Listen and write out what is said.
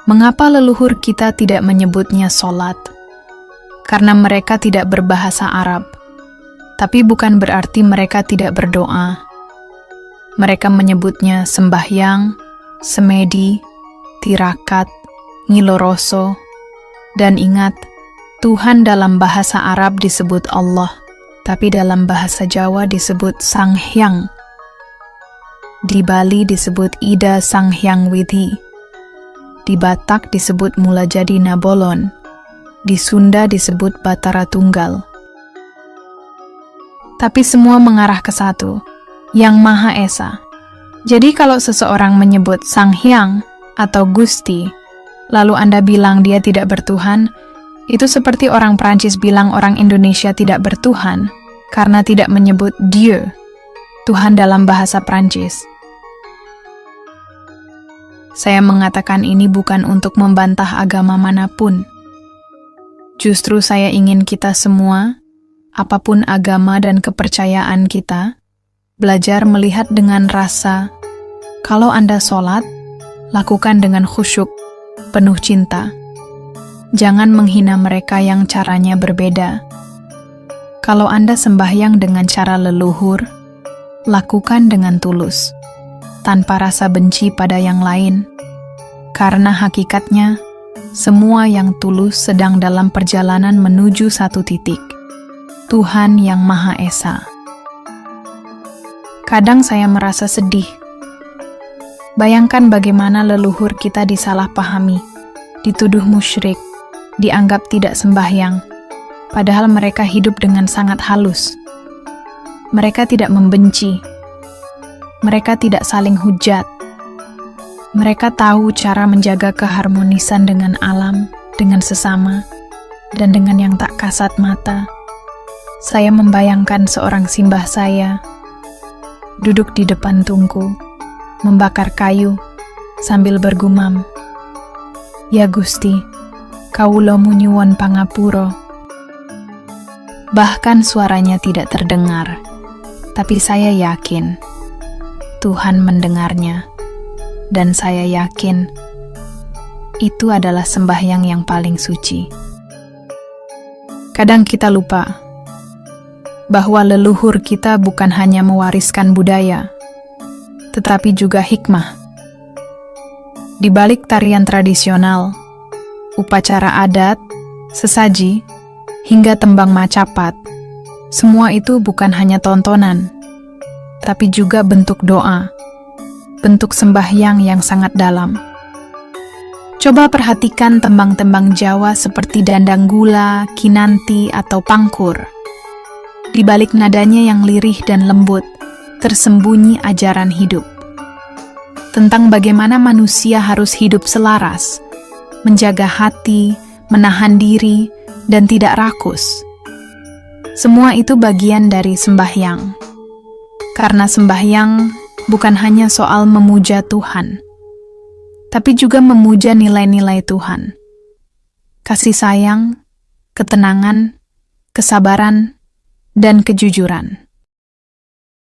Mengapa leluhur kita tidak menyebutnya sholat? Karena mereka tidak berbahasa Arab. Tapi bukan berarti mereka tidak berdoa. Mereka menyebutnya sembahyang, semedi, tirakat, ngiloroso, dan ingat, Tuhan dalam bahasa Arab disebut Allah, tapi dalam bahasa Jawa disebut Sang Hyang. Di Bali disebut Ida Sang Hyang Widhi. Di Batak disebut Mulajadi Nabolon. Di Sunda disebut Batara Tunggal. Tapi semua mengarah ke satu, Yang Maha Esa. Jadi kalau seseorang menyebut Sang Hyang atau Gusti, lalu Anda bilang dia tidak bertuhan, itu seperti orang Prancis bilang orang Indonesia tidak bertuhan karena tidak menyebut Dieu, Tuhan dalam bahasa Prancis. Saya mengatakan ini bukan untuk membantah agama manapun. Justru saya ingin kita semua, apapun agama dan kepercayaan kita, belajar melihat dengan rasa, kalau Anda sholat, lakukan dengan khusyuk, penuh cinta. Jangan menghina mereka yang caranya berbeda. Kalau Anda sembahyang dengan cara leluhur, lakukan dengan tulus, tanpa rasa benci pada yang lain, karena hakikatnya, semua yang tulus sedang dalam perjalanan menuju satu titik, Tuhan yang Maha Esa. Kadang saya merasa sedih. Bayangkan bagaimana leluhur kita disalahpahami, dituduh musyrik, dianggap tidak sembahyang, padahal mereka hidup dengan sangat halus. Mereka tidak membenci. Mereka tidak saling hujat. Mereka tahu cara menjaga keharmonisan dengan alam, dengan sesama, dan dengan yang tak kasat mata. Saya membayangkan seorang simbah saya duduk di depan tungku, membakar kayu, sambil bergumam, "Ya Gusti, kawula nyuwun pangapura." Bahkan suaranya tidak terdengar, tapi saya yakin Tuhan mendengarnya, dan saya yakin itu adalah sembahyang yang paling suci. Kadang kita lupa bahwa leluhur kita bukan hanya mewariskan budaya, tetapi juga hikmah. Di balik tarian tradisional, upacara adat, sesaji, hingga tembang macapat, semua itu bukan hanya tontonan, tapi juga bentuk doa, bentuk sembahyang yang sangat dalam. Coba perhatikan tembang-tembang Jawa seperti Dandang Gula, Kinanti, atau Pangkur. Di balik nadanya yang lirih dan lembut, tersembunyi ajaran hidup. Tentang bagaimana manusia harus hidup selaras, menjaga hati, menahan diri, dan tidak rakus. Semua itu bagian dari sembahyang. Karena sembahyang bukan hanya soal memuja Tuhan, tapi juga memuja nilai-nilai Tuhan. Kasih sayang, ketenangan, kesabaran, dan kejujuran.